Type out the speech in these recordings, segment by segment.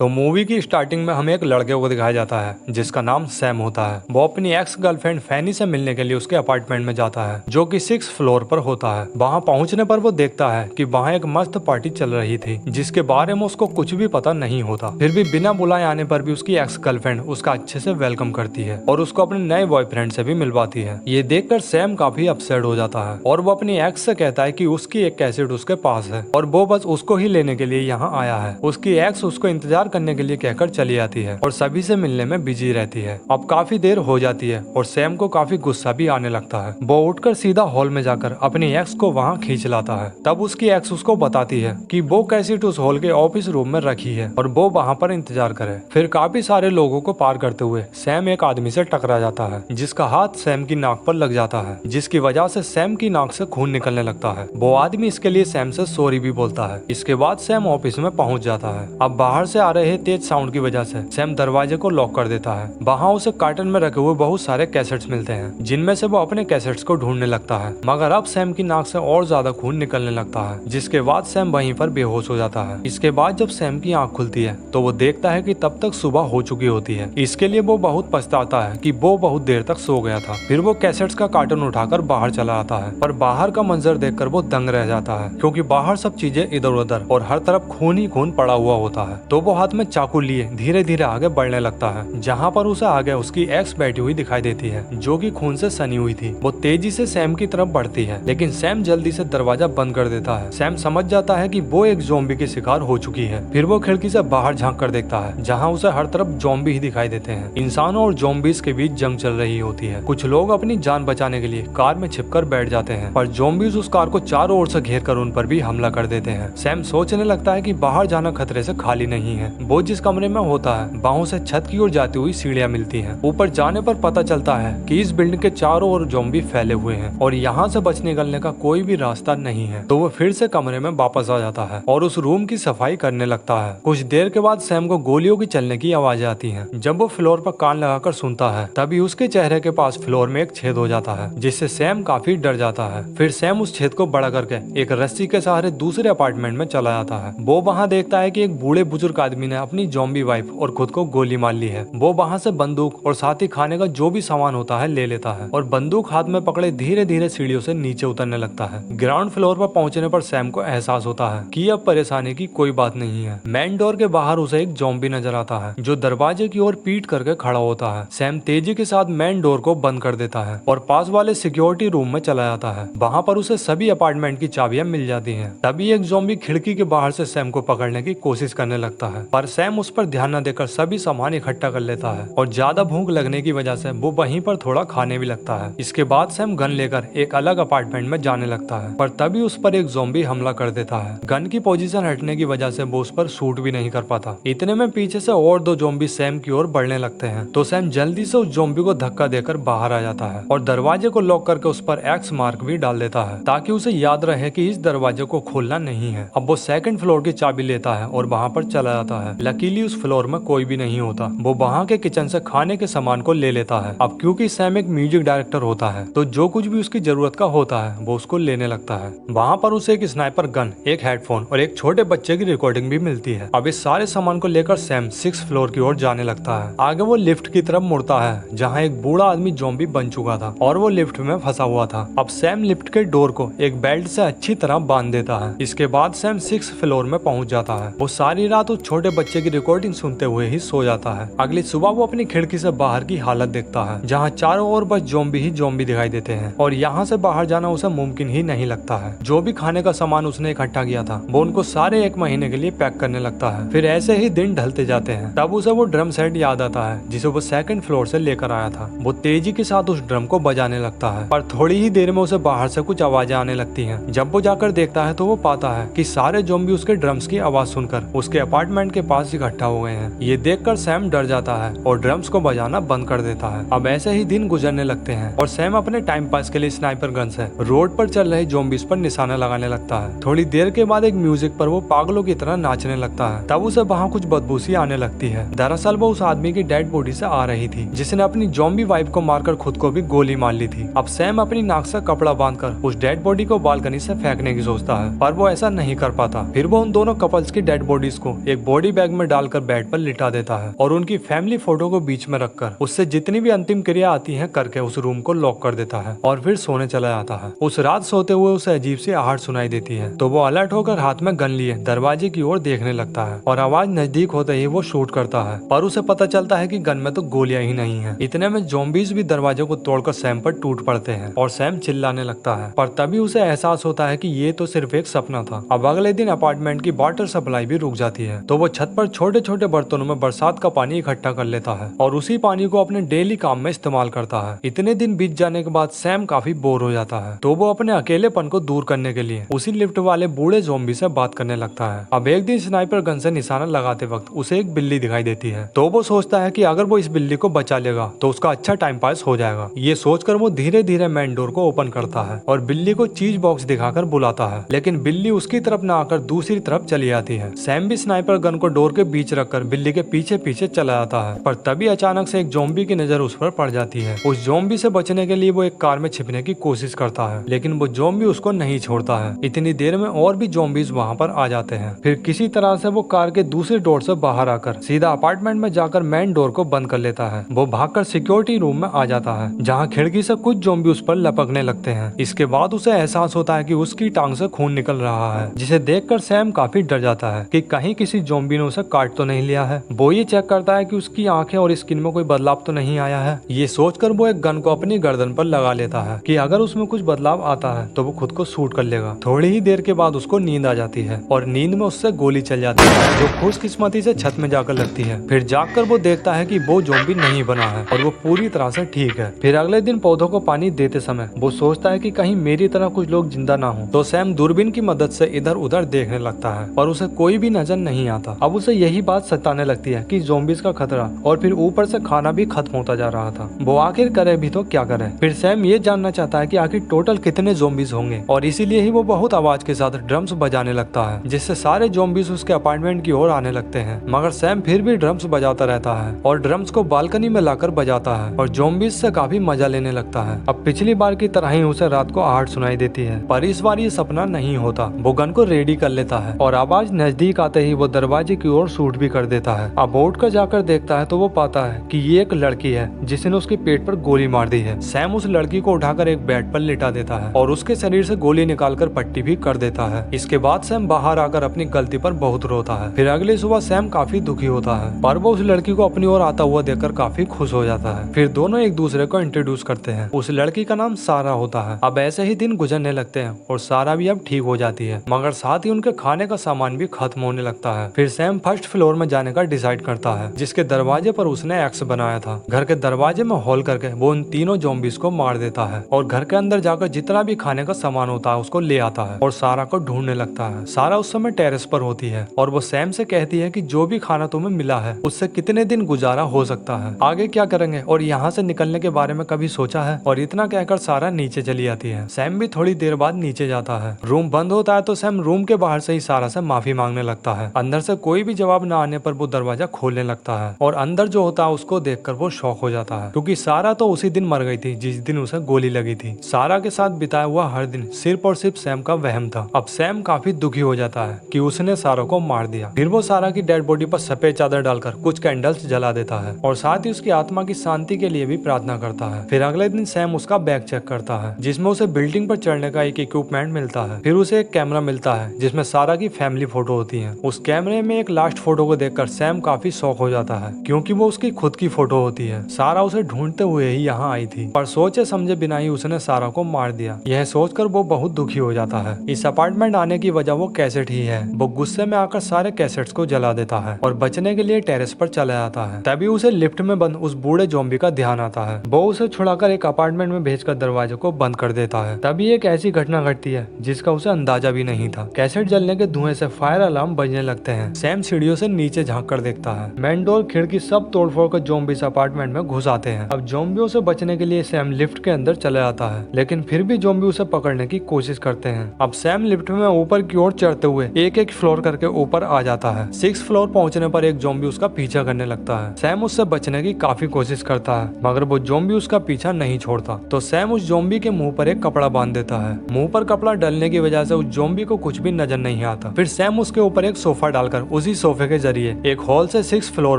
तो मूवी की स्टार्टिंग में हमें एक लड़के को दिखाया जाता है जिसका नाम सैम होता है। वो अपनी एक्स गर्लफ्रेंड फैनी से मिलने के लिए उसके अपार्टमेंट में जाता है जो कि 6 फ्लोर पर होता है। वहां पहुंचने पर वो देखता है कि वहां एक मस्त पार्टी चल रही थी जिसके बारे में उसको कुछ भी पता नहीं होता। फिर भी बिना बुलाए आने पर भी उसकी एक्स गर्लफ्रेंड उसका अच्छे से वेलकम करती है और उसको अपने नए बॉयफ्रेंड से भी मिलवाती है। ये देखकर सैम काफी अपसेट हो जाता है और वो अपनी एक्स से कहता है कि उसकी एक कैसेट उसके पास है और वो बस उसको ही लेने के लिए यहाँ आया है। उसकी एक्स उसको इंतजार करने के लिए कहकर चली आती है और सभी से मिलने में बिजी रहती है। अब काफी देर हो जाती है और सैम को काफी गुस्सा भी आने लगता है। वो उठकर सीधा हॉल में जाकर अपनी एक्स को वहाँ खींच लाता है। तब उसकी एक्स उसको बताती है कि वो कैसेट उस हॉल के ऑफिस रूम में रखी है और वो वहाँ पर इंतजार करे। फिर काफी सारे लोगों को पार करते हुए सैम एक आदमी से टकरा जाता है जिसका हाथ सैम की नाक पर लग जाता है, जिसकी वजह से सैम की नाक से खून निकलने लगता है। वो आदमी इसके लिए सैम से सॉरी भी बोलता है। इसके बाद सैम ऑफिस में पहुंच जाता है। अब बाहर से आ रहे तेज साउंड की वजह से सैम दरवाजे को लॉक कर देता है। वहाँ उसे कार्टन में रखे हुए बहुत सारे कैसेट्स मिलते हैं जिनमें से वो अपने कैसेट्स को ढूंढने लगता है, मगर अब सैम की नाक से और ज्यादा खून निकलने लगता है, जिसके बाद सैम वहीं पर बेहोश हो जाता है। इसके बाद जब सैम की आंख खुलती है तो वो देखता है कि तब तक सुबह हो चुकी होती है। इसके लिए वो बहुत पछताता है कि वो बहुत देर तक सो गया था। फिर वो कैसेट्स का कार्टन उठाकर बाहर चला आता है, पर बाहर का मंजर देखकर वो दंग रह जाता है क्योंकि बाहर सब चीजें इधर उधर और हर तरफ खून ही खून पड़ा हुआ होता है। तो वो हाथ में चाकू लिए धीरे धीरे आगे बढ़ने लगता है, जहाँ पर उसे आगे उसकी एक्स बैठी हुई दिखाई देती है जो कि खून से सनी हुई थी। वो तेजी से सैम की तरफ बढ़ती है लेकिन सैम जल्दी से दरवाजा बंद कर देता है। सैम समझ जाता है कि वो एक ज़ॉम्बी की शिकार हो चुकी है। फिर वो खिड़की से बाहर झांक कर देखता है जहाँ उसे हर तरफ ज़ॉम्बी ही दिखाई देते हैं। इंसानों और ज़ॉम्बीज के बीच जंग चल रही होती है। कुछ लोग अपनी जान बचाने के लिए कार में छिपकर बैठ जाते हैं, पर ज़ॉम्बीज उस कार को चारों ओर से घेर कर उन पर भी हमला कर देते हैं। सैम सोचने लगता है कि बाहर जाना खतरे से खाली नहीं है। वो जिस कमरे में होता है बाहों से छत की ओर जाती हुई सीढ़ियां मिलती हैं। ऊपर जाने पर पता चलता है कि इस बिल्डिंग के चारों ओर ज़ॉम्बी फैले हुए हैं और यहाँ से बच निकलने का कोई भी रास्ता नहीं है। तो वो फिर से कमरे में वापस आ जाता है और उस रूम की सफाई करने लगता है। कुछ देर के बाद सैम को गोलियों की चलने की आवाजें आती हैं। जब वो फ्लोर पर कान लगाकर सुनता है तभी उसके चेहरे के पास फ्लोर में एक छेद हो जाता है, जिससे सैम काफी डर जाता है। फिर सैम उस छेद को बड़ा करके एक रस्सी के सहारे दूसरे अपार्टमेंट में चला जाता है। वो वहाँ देखता है कि एक बूढ़े बुजुर्ग आदमी ने अपनी ज़ॉम्बी वाइफ और खुद को गोली मार ली है। वो वहाँ से बंदूक और साथ ही खाने का जो भी सामान होता है ले लेता है और बंदूक हाथ में पकड़े धीरे धीरे सीढ़ियों से नीचे उतरने लगता है। ग्राउंड फ्लोर पर पहुंचने पर सैम को एहसास होता है कि अब परेशानी की कोई बात नहीं है। मेन डोर के बाहर उसे एक ज़ॉम्बी नजर आता है जो दरवाजे की ओर पीठ करके खड़ा होता है। सैम तेजी के साथ मेन डोर को बंद कर देता है और पास वाले सिक्योरिटी रूम में चला जाता है। वहाँ पर उसे सभी अपार्टमेंट की चाबियां मिल जाती हैं। तभी एक ज़ॉम्बी खिड़की के बाहर से सैम को पकड़ने की कोशिश करने लगता है, पर सैम उस पर ध्यान न देकर सभी सामान इकट्ठा कर लेता है और ज्यादा भूख लगने की वजह से वो वहीं पर थोड़ा खाने भी लगता है। इसके बाद सैम गन लेकर एक अलग अपार्टमेंट में जाने लगता है, पर तभी उस पर एक ज़ॉम्बी हमला कर देता है। गन की पोजीशन हटने की वजह से वो उस पर शूट भी नहीं कर पाता। इतने में पीछे से और 2 ज़ॉम्बी सैम की ओर बढ़ने लगते हैं, तो सैम जल्दी से उस ज़ॉम्बी को धक्का देकर बाहर आ जाता है और दरवाजे को लॉक करके उस पर एक्स मार्क भी डाल देता है ताकि उसे याद रहे कि इस दरवाजे को खोलना नहीं है। अब वो सेकंड फ्लोर की चाबी लेता है और वहाँ पर चला जाता है। लकीली उस फ्लोर में कोई भी नहीं होता। वो वहाँ के किचन से खाने के सामान को ले लेता है। अब क्योंकि सैम एक म्यूजिक डायरेक्टर होता है तो जो कुछ भी उसकी जरूरत का होता है वो उसको लेने लगता है। वहाँ पर उसे एक स्नाइपर गन, एक हेडफोन और एक छोटे बच्चे की रिकॉर्डिंग भी मिलती है। अब इस सारे सामान को लेकर सैम 6 फ्लोर की ओर जाने लगता है। आगे वो लिफ्ट की तरफ मुड़ता है जहाँ एक बूढ़ा आदमी ज़ॉम्बी बन चुका था और वो लिफ्ट में फंसा हुआ था। अब सैम लिफ्ट के डोर को एक बेल्ट से अच्छी तरह बांध देता है। इसके बाद सैम 6 फ्लोर में पहुंच जाता है। वो सारी रात उस छोटे बच्चे की रिकॉर्डिंग सुनते हुए ही सो जाता है। अगली सुबह वो अपनी खिड़की से बाहर की हालत देखता है जहाँ चारों ओर बस ज़ॉम्बी ही ज़ॉम्बी दिखाई देते हैं और यहाँ से बाहर जाना उसे मुमकिन ही नहीं लगता है। जो भी खाने का सामान उसने इकट्ठा किया था वो उनको सारे 1 महीने के लिए पैक करने लगता है। फिर ऐसे ही दिन ढलते जाते हैं। तब उसे वो ड्रम सेट याद आता है जिसे वो सेकंड फ्लोर से लेकर आया था। वो तेजी के साथ उस ड्रम को बजाने लगता है, पर थोड़ी ही देर में उसे बाहर से कुछ आवाजें आने लगती हैं। जब वो जाकर देखता है तो वो पाता है कि सारे ज़ॉम्बी उसके ड्रम्स की आवाज सुनकर उसके अपार्टमेंट के पास इकट्ठा हो गए हैं। ये देखकर सैम डर जाता है और ड्रम्स को बजाना बंद कर देता है। अब ऐसे ही दिन गुजरने लगते हैं और सैम अपने टाइम पास के लिए स्नाइपर गन से रोड पर चल रहे ज़ॉम्बीज पर निशाना लगाने लगता है। थोड़ी देर के बाद एक म्यूजिक पर वो पागलों की तरह नाचने लगता है। तब उसे वहाँ कुछ बदबू सी आने लगती है। दरअसल वो उस आदमी की डेड बॉडी से आ रही थी जिसने अपनी ज़ॉम्बी वाइफ को मारकर खुद को भी गोली मार ली थी। अब सैम अपनी नाक से कपड़ा बांधकर उस डेड बॉडी को बालकनी से फेंकने की सोचता है, पर वो ऐसा नहीं कर पाता। फिर वो उन दोनों कपल्स की डेड बॉडीज को एक बॉडी पॉली बैग में डालकर बेड पर लिटा देता है और उनकी फैमिली फोटो को बीच में रखकर उससे जितनी भी अंतिम क्रिया आती है करके उस रूम को लॉक कर देता है और फिर सोने चला जाता है। उस रात सोते हुए उसे अजीब सी आहट सुनाई देती है तो वो अलर्ट होकर हाथ में गन लिए दरवाजे की ओर देखने लगता है और आवाज नजदीक होते ही वो शूट करता है, पर उसे पता चलता है कि गन में तो गोलियां ही नहीं है। इतने में ज़ॉम्बीज़ भी दरवाजे को तोड़कर सैम पर टूट पड़ते हैं और सैम चिल्लाने लगता है, पर तभी उसे एहसास होता है कि ये तो सिर्फ एक सपना था। अब अगले दिन अपार्टमेंट की वाटर सप्लाई भी रुक जाती है तो वो छत पर छोटे छोटे बर्तनों में बरसात का पानी इकट्ठा कर लेता है और उसी पानी को अपने डेली काम में इस्तेमाल करता है। इतने दिन बीत जाने के बाद सैम काफी बोर हो जाता है तो वो अपने अकेलेपन को दूर करने के लिए उसी लिफ्ट वाले बूढ़े ज़ॉम्बी से बात करने लगता है। अब एक दिन स्नाइपर गन से निशाना लगाते वक्त उसे एक बिल्ली दिखाई देती है तो वो सोचता है कि अगर वो इस बिल्ली को बचा लेगा तो उसका अच्छा टाइम पास हो जाएगा। ये सोचकर वो धीरे धीरे मेन डोर को ओपन करता है और बिल्ली को चीज बॉक्स दिखाकर बुलाता है, लेकिन बिल्ली उसकी तरफ न आकर दूसरी तरफ चली जाती है। सैम भी स्नाइपर गन को डोर के बीच रखकर बिल्ली के पीछे पीछे चला जाता है, पर तभी अचानक से एक ज़ॉम्बी की नजर उस पर पड़ जाती है। उस ज़ॉम्बी से बचने के लिए वो एक कार में छिपने की कोशिश करता है, लेकिन वो ज़ॉम्बी उसको नहीं छोड़ता है। इतनी देर में और भी ज़ॉम्बीज वहाँ पर आ जाते हैं। फिर किसी तरह से वो कार के दूसरे डोर से बाहर आकर सीधा अपार्टमेंट में जाकर मेन डोर को बंद कर लेता है। वो भागकर सिक्योरिटी रूम में आ जाता है जहाँ खिड़की से कुछ ज़ॉम्बी उस पर लपकने लगते हैं। इसके बाद उसे एहसास होता है कि उसकी टांग से खून निकल रहा है, जिसे देखकर सैम काफी डर जाता है कि कहीं किसी ज़ॉम्बी ने उसे काट तो नहीं लिया है। वो ये चेक करता है कि उसकी आंखें और स्किन में कोई बदलाव तो नहीं आया है। ये सोचकर वो एक गन को अपनी गर्दन पर लगा लेता है कि अगर उसमें कुछ बदलाव आता है तो वो खुद को शूट कर लेगा। थोड़ी ही देर के बाद उसको नींद आ जाती है और नींद में उससे गोली चल जाती है जो खुशकिस्मती से छत में जाकर लगती है। फिर जागकर वो देखता है कि वो ज़ॉम्बी नहीं बना है और वो पूरी तरह से ठीक है। फिर अगले दिन पौधों को पानी देते समय वो सोचता है कि कहीं मेरी तरह कुछ लोग जिंदा ना हो, तो सैम दूरबीन की मदद से इधर उधर देखने लगता है और उसे कोई भी नजर नहीं आता। अब उसे यही बात सताने लगती है कि ज़ॉम्बीज का खतरा और फिर ऊपर से खाना भी खत्म होता जा रहा था। वो आखिर करे भी तो क्या करे। फिर सैम ये जानना चाहता है कि आखिर टोटल कितने ज़ॉम्बीज होंगे और इसीलिए ही वो बहुत आवाज के साथ ड्रम्स बजाने लगता है, जिससे सारे ज़ॉम्बीज उसके अपार्टमेंट की ओर आने लगते हैं। मगर सैम फिर भी ड्रम्स बजाता रहता है और ड्रम्स को बालकनी में लाकर बजाता है और ज़ॉम्बीज से काफी मजा लेने लगता है। अब पिछली बार की तरह ही उसे रात को आहट सुनाई देती है, पर इस बार ये सपना नहीं होता। वो गन को रेडी कर लेता है और आवाज नजदीक आते ही वो दरवाजे की ओर शूट भी कर देता है। अब उठकर जाकर देखता है तो वो पाता है कि ये एक लड़की है जिसने उसके पेट पर गोली मार दी है। सैम उस लड़की को उठाकर एक बेड पर लिटा देता है और उसके शरीर से गोली निकालकर पट्टी भी कर देता है। इसके बाद सैम बाहर आकर अपनी गलती पर बहुत रोता है। फिर अगली सुबह सैम काफी दुखी होता है, पर वो उस लड़की को अपनी ओर आता हुआ देखकर काफी खुश हो जाता है। फिर दोनों एक दूसरे को इंट्रोड्यूस करते हैं। उस लड़की का नाम सारा होता है। अब ऐसे ही दिन गुजरने लगते हैं और सारा भी अब ठीक हो जाती है, मगर साथ ही उनके खाने का सामान भी खत्म होने लगता है। फिर सैम फर्स्ट फ्लोर में जाने का डिसाइड करता है, जिसके दरवाजे पर उसने एक्स बनाया था। घर के दरवाजे में होल करके वो उन तीनों ज़ॉम्बीज को मार देता है और घर के अंदर जाकर जितना भी खाने का सामान होता है उसको ले आता है और सारा को ढूंढने लगता है। सारा उस समय टेरेस पर होती है और वो सैम से कहती है कि जो भी खाना तुम्हें मिला है उससे कितने दिन गुजारा हो सकता है, आगे क्या करेंगे और यहाँ से निकलने के बारे में कभी सोचा है। और इतना कहकर सारा नीचे चली जाती है। सैम भी थोड़ी देर बाद नीचे जाता है। रूम बंद होता है तो सैम रूम के बाहर से ही सारा से माफी मांगने लगता है। अंदर से कोई भी जवाब न आने पर वो दरवाजा खोलने लगता है और अंदर जो होता है उसको देखकर वो शॉक हो जाता है, क्योंकि सारा तो उसी दिन मर गई थी जिस दिन उसे गोली लगी थी। सारा के साथ बिताया हुआ हर दिन सिर्फ और सिर्फ सैम का वहम था। अब सैम काफी दुखी हो जाता है कि उसने सारा को मार दिया। फिर वो सारा की डेड बॉडी पर सफेद चादर डालकर कुछ कैंडल्स जला देता है और साथ ही उसकी आत्मा की शांति के लिए भी प्रार्थना करता है। फिर अगले दिन सैम उसका बैग चेक करता है, जिसमें उसे बिल्डिंग पर चढ़ने का एक इक्विपमेंट मिलता है। फिर उसे एक कैमरा मिलता है जिसमें सारा की फैमिली फोटो होती है। उस कैमरे में एक लास्ट फोटो को देखकर सैम काफी शॉक हो जाता है, क्योंकि वो उसकी खुद की फोटो होती है। सारा उसे ढूंढते हुए ही यहाँ आई थी, पर सोचे समझे बिना ही उसने सारा को मार दिया। यह सोचकर वो बहुत दुखी हो जाता है। इस अपार्टमेंट आने की वजह वो कैसेट ही है। वो गुस्से में आकर सारे कैसेट्स को जला देता है और बचने के लिए टेरेस पर चला जाता है। तभी उसे लिफ्ट में बंद उस बूढ़े ज़ॉम्बी का ध्यान आता है। वो उसे छुड़ाकर एक अपार्टमेंट में भेजकर दरवाजे को बंद कर देता है। तभी एक ऐसी घटना घटती है जिसका उसे अंदाजा भी नहीं था। कैसेट जलने के धुएं से फायर अलार्म बजने लगते हैं। सैम सीढ़ियों से नीचे झांक कर देखता है। मेन डोर, खिड़की सब तोड़फोड़ कर ज़ॉम्बीज़ अपार्टमेंट में घुस आते हैं। अब ज़ॉम्बियों से बचने के लिए सैम लिफ्ट के अंदर चला जाता है, लेकिन फिर भी ज़ॉम्बी उसे पकड़ने की कोशिश करते हैं। अब सैम लिफ्ट में ऊपर की ओर चढ़ते हुए एक एक फ्लोर करके ऊपर आ जाता है। 6 फ्लोर पहुंचने पर एक ज़ॉम्बी उसका पीछा करने लगता है। सैम उससे बचने की काफी कोशिश करता है, मगर वो ज़ॉम्बी उसका पीछा नहीं छोड़ता। तो सैम उस ज़ॉम्बी के मुंह पर एक कपड़ा बांध देता है। मुंह पर कपड़ा डलने की वजह से उस ज़ॉम्बी को कुछ भी नजर नहीं आता। फिर सैम उसके ऊपर एक सोफा डालकर उसी सोफे के जरिए एक हॉल से 6 फ्लोर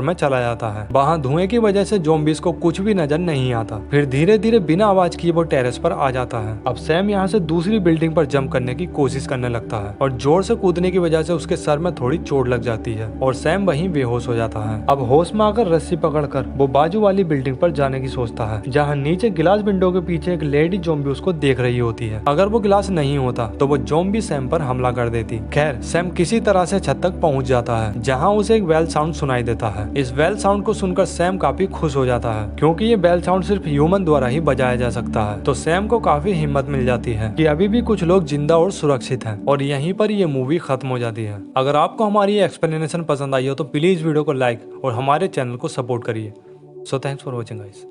में चला जाता है। वहाँ धुएं की वजह से ज़ॉम्बीज़ को कुछ भी नजर नहीं आता। फिर धीरे धीरे बिना आवाज किए वो टेरेस पर आ जाता है। अब सैम यहाँ से दूसरी बिल्डिंग पर जंप करने की कोशिश करने लगता है और जोर से कूदने की वजह से उसके सर में थोड़ी चोट लग जाती है और सैम वहीं बेहोश हो जाता है। अब होश में आकर रस्सी पकड़कर वो बाजू वाली बिल्डिंग पर जाने की सोचता है, जहाँ नीचे गिलास विंडो के पीछे एक लेडी ज़ॉम्बी उसको देख रही होती है। अगर वो गिलास नहीं होता तो वो ज़ॉम्बी सैम पर हमला कर देती। खैर सैम किसी तरह से छत तक पहुंच जाता है, जहां उसे एक बेल साउंड सुनाई देता है। इस बेल साउंड को सुनकर सैम काफी खुश हो जाता है, क्योंकि ये बेल साउंड सिर्फ ह्यूमन द्वारा ही बजाया जा सकता है। तो सैम को काफी हिम्मत मिल जाती है कि अभी भी कुछ लोग जिंदा और सुरक्षित हैं, और यहीं पर ये मूवी खत्म हो जाती है। अगर आपको हमारी ये एक्सप्लेनेशन पसंद आई हो तो प्लीज वीडियो को लाइक और हमारे चैनल को सपोर्ट करिए। So thanks for watching guys.